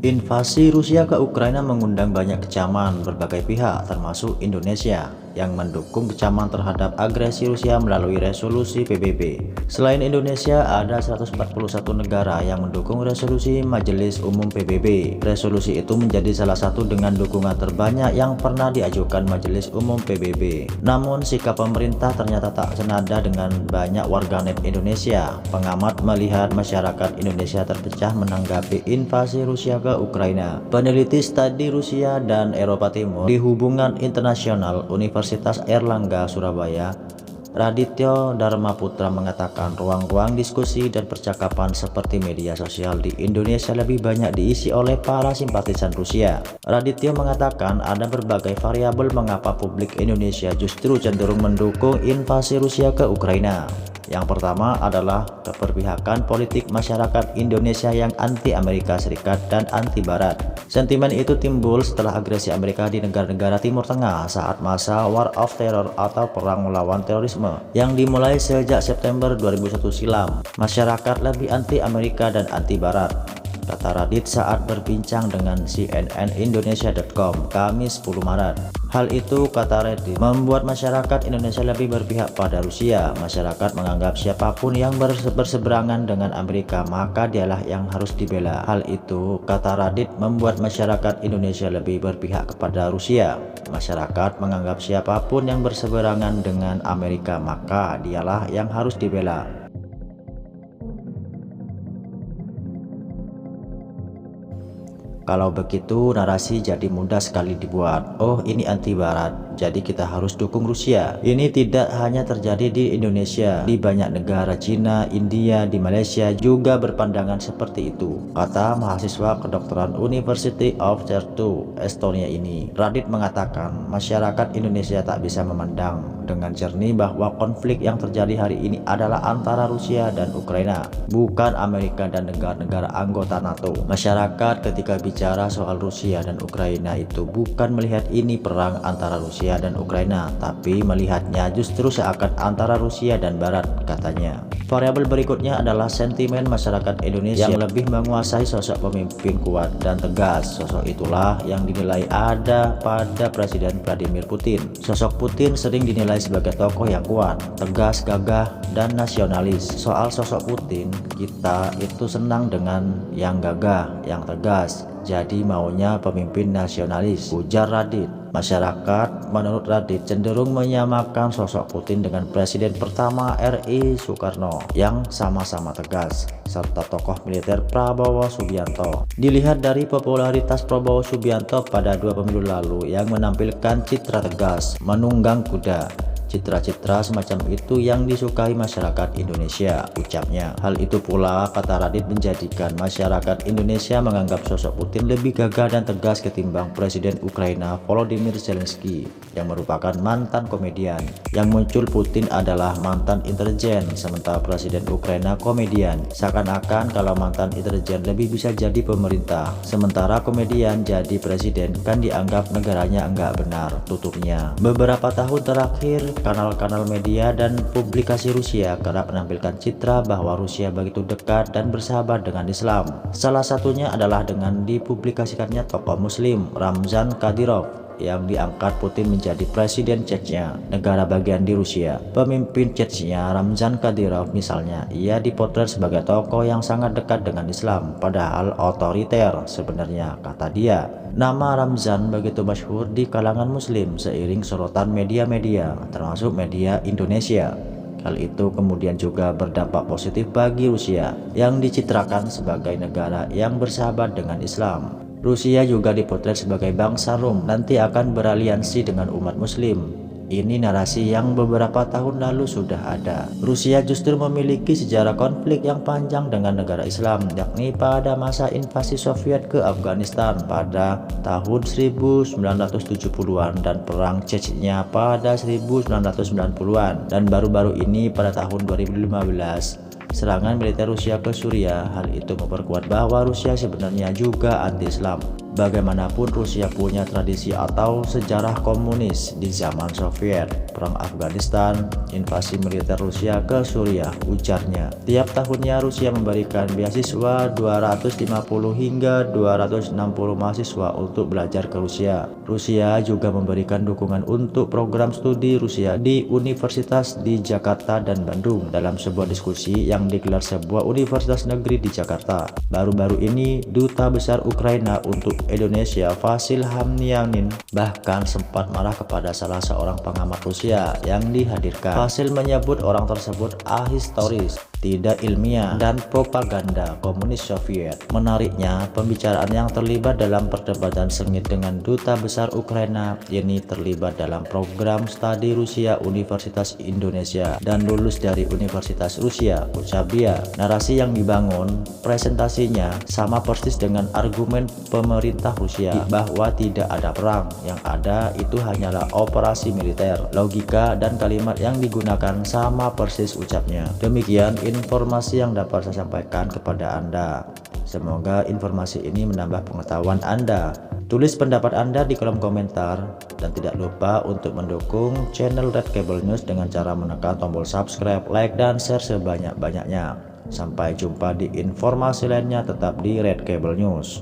Invasi Rusia ke Ukraina mengundang banyak kecaman berbagai pihak, termasuk Indonesia, yang mendukung kecaman terhadap agresi Rusia melalui resolusi PBB. Selain Indonesia, ada 141 negara yang mendukung resolusi Majelis Umum PBB. Resolusi itu menjadi salah satu dengan dukungan terbanyak yang pernah diajukan Majelis Umum PBB. Namun, sikap pemerintah ternyata tak senada dengan banyak warganet Indonesia. Pengamat melihat masyarakat Indonesia terpecah menanggapi invasi Rusia ke Ukraina. Peneliti studi Rusia dan Eropa Timur di Hubungan Internasional Universitas Airlangga Surabaya, Radityo Dharma Putra mengatakan ruang-ruang diskusi dan percakapan seperti media sosial di Indonesia lebih banyak diisi oleh para simpatisan Rusia. Radityo mengatakan ada berbagai variabel mengapa publik Indonesia justru cenderung mendukung invasi Rusia ke Ukraina. Yang pertama adalah keberpihakan politik masyarakat Indonesia yang anti Amerika Serikat dan anti Barat. Sentimen itu timbul setelah agresi Amerika di negara-negara Timur Tengah saat masa War of Terror atau Perang Melawan Terorisme yang dimulai sejak September 2001 silam. Masyarakat lebih anti Amerika dan anti Barat, kata Radit saat berbincang dengan CNNindonesia.com Kamis 10 Maret. Hal itu, kata Radit, membuat masyarakat Indonesia lebih berpihak pada Rusia. Masyarakat menganggap siapapun yang berseberangan dengan Amerika maka dialah yang harus dibela. Hal itu, kata Radit, membuat masyarakat Indonesia lebih berpihak kepada Rusia. Masyarakat menganggap siapapun yang berseberangan dengan Amerika maka dialah yang harus dibela. Kalau begitu narasi jadi mudah sekali dibuat. Oh, ini anti Barat, jadi kita harus dukung Rusia. Ini tidak hanya terjadi di Indonesia, di banyak negara, Cina, India, di Malaysia juga berpandangan seperti itu, kata mahasiswa kedokteran University of Tartu, Estonia ini. Radit mengatakan masyarakat Indonesia tak bisa memandang dengan jernih bahwa konflik yang terjadi hari ini adalah antara Rusia dan Ukraina, bukan Amerika dan negara-negara anggota NATO. Masyarakat ketika bicara soal Rusia dan Ukraina itu bukan melihat ini perang antara Rusia dan Ukraina, tapi melihatnya justru seakan antara Rusia dan Barat, katanya. Variabel berikutnya adalah sentimen masyarakat Indonesia yang lebih menguasai sosok pemimpin kuat dan tegas. Sosok itulah yang dinilai ada pada Presiden Vladimir Putin. Sosok Putin sering dinilai sebagai tokoh yang kuat, tegas, gagah, dan nasionalis. Soal sosok Putin, kita itu senang dengan yang gagah, yang tegas. Jadi maunya pemimpin nasionalis, ujar Radit. Masyarakat menurut Radit cenderung menyamakan sosok Putin dengan Presiden pertama RI Soekarno yang sama-sama tegas, serta tokoh militer Prabowo Subianto. Dilihat dari popularitas Prabowo Subianto pada 2 pemilu lalu yang menampilkan citra tegas, menunggang kuda. Citra-citra semacam itu yang disukai masyarakat Indonesia, ucapnya. Hal itu pula, kata Radit, menjadikan masyarakat Indonesia menganggap sosok Putin lebih gagah dan tegas ketimbang Presiden Ukraina Volodymyr Zelensky yang merupakan mantan komedian. Yang muncul Putin adalah mantan intelijen, sementara Presiden Ukraina komedian. Seakan-akan kalau mantan intelijen lebih bisa jadi pemerintah, sementara komedian jadi presiden kan dianggap negaranya enggak benar, tutupnya. Beberapa tahun terakhir, kanal-kanal media dan publikasi Rusia kerap menampilkan citra bahwa Rusia begitu dekat dan bersahabat dengan Islam. Salah satunya adalah dengan dipublikasikannya tokoh Muslim Ramzan Kadyrov yang diangkat Putin menjadi presiden Chechnya, negara bagian di Rusia. Pemimpin Chechnya, Ramzan Kadyrov misalnya, ia dipotret sebagai tokoh yang sangat dekat dengan Islam, padahal otoriter sebenarnya, kata dia. Nama Ramzan begitu masyhur di kalangan Muslim seiring sorotan media-media, termasuk media Indonesia. Hal itu kemudian juga berdampak positif bagi Rusia yang dicitrakan sebagai negara yang bersahabat dengan Islam. Rusia juga dipotret sebagai bangsa Rom nanti akan beraliansi dengan umat Muslim. Ini narasi yang beberapa tahun lalu sudah ada. Rusia justru memiliki sejarah konflik yang panjang dengan negara Islam, yakni pada masa invasi Soviet ke Afghanistan pada tahun 1970-an dan perang Chechnya pada 1990-an, dan baru-baru ini pada tahun 2015 serangan militer Rusia ke Suriah. Hal itu memperkuat bahwa Rusia sebenarnya juga anti-Islam. Bagaimanapun Rusia punya tradisi atau sejarah komunis di zaman Soviet, perang Afghanistan, invasi militer Rusia ke Suriah, ujarnya. Tiap tahunnya Rusia memberikan beasiswa 250 hingga 260 mahasiswa untuk belajar ke Rusia. Rusia juga memberikan dukungan untuk program studi Rusia di universitas di Jakarta dan Bandung. Dalam sebuah diskusi yang digelar sebuah universitas negeri di Jakarta baru-baru ini, Duta Besar Ukraina untuk Indonesia Vasil Hamnianin bahkan sempat marah kepada salah seorang pengamat Rusia yang dihadirkan. Vasil menyebut orang tersebut ahistoris, tidak ilmiah, dan propaganda komunis Soviet. Menariknya, pembicaraan yang terlibat dalam perdebatan sengit dengan Duta Besar Ukraina ini terlibat dalam program studi Rusia Universitas Indonesia dan lulus dari Universitas Rusia, ucap dia. Narasi yang dibangun presentasinya sama persis dengan argumen pemerintah Rusia bahwa tidak ada perang, yang ada itu hanyalah operasi militer. Logika dan kalimat yang digunakan sama persis, ucapnya. Demikian informasi yang dapat saya sampaikan kepada Anda. Semoga informasi ini menambah pengetahuan Anda. Tulis pendapat Anda di kolom komentar dan tidak lupa untuk mendukung channel Red Cable News dengan cara menekan tombol subscribe, like, dan share sebanyak-banyaknya. Sampai jumpa di informasi lainnya, tetap di Red Cable News.